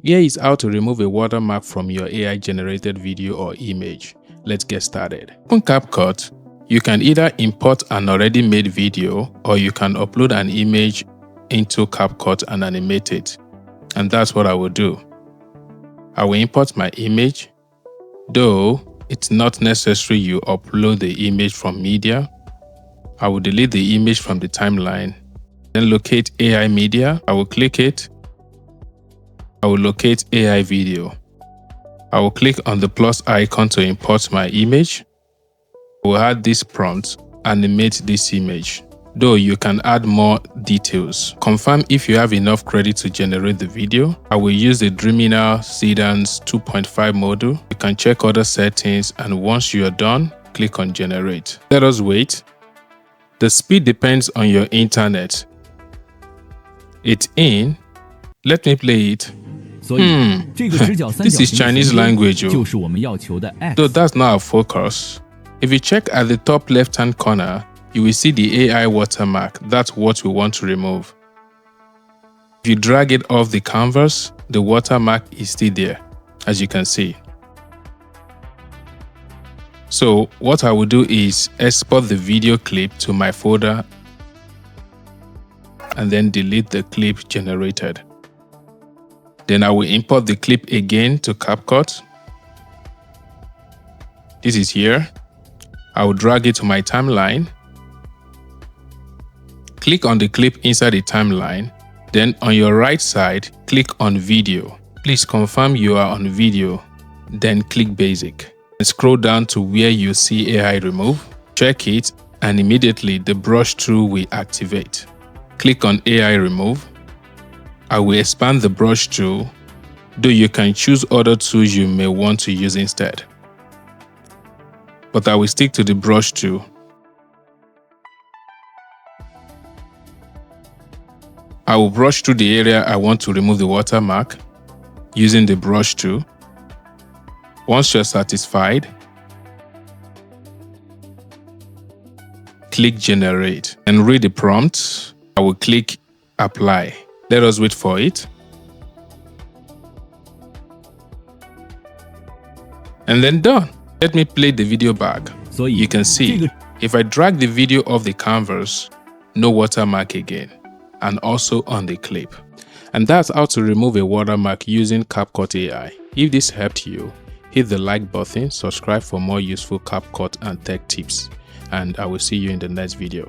Here is how to remove a watermark from your AI generated video or image. Let's get started. On CapCut, you can either import an already made video or you can upload an image into CapCut and animate it. And that's what I will do. I will import my image, though it's not necessary you upload the image from media. I will delete the image from the timeline, then locate AI media. I will click it. I will locate AI video. I will click on the plus icon to import my image. I will add this prompt, animate this image. Though you can add more details. Confirm if you have enough credit to generate the video. I will use the Dreaminal Seedance 2.5 module. You can check other settings, and once you are done, click on generate. Let us wait. The speed depends on your internet. It's in. Let me play it. This is Chinese language, though that's not our focus. If you check at the top left-hand corner, you will see the AI watermark. That's what we want to remove. If you drag it off the canvas, the watermark is still there, as you can see. So what I will do is export the video clip to my folder and then delete the clip generated. Then I will import the clip again to CapCut. This is here. I will drag it to my timeline. Click on the clip inside the timeline. Then on your right side, click on video. Please confirm you are on video. Then click basic. And scroll down to where you see AI remove. Check it, and immediately the brush tool will activate. Click on AI remove. I will expand the brush tool, though you can choose other tools you may want to use instead. But I will stick to the brush tool. I will brush through the area I want to remove the watermark using the brush tool. Once you're satisfied, click generate and read the prompt. I will click apply. Let us wait for it. And then done. Let me play the video back. You can see, if I drag the video off the canvas, no watermark again, and also on the clip. And that's how to remove a watermark using CapCut AI. If this helped you, hit the like button, subscribe for more useful CapCut and tech tips, and I will see you in the next video.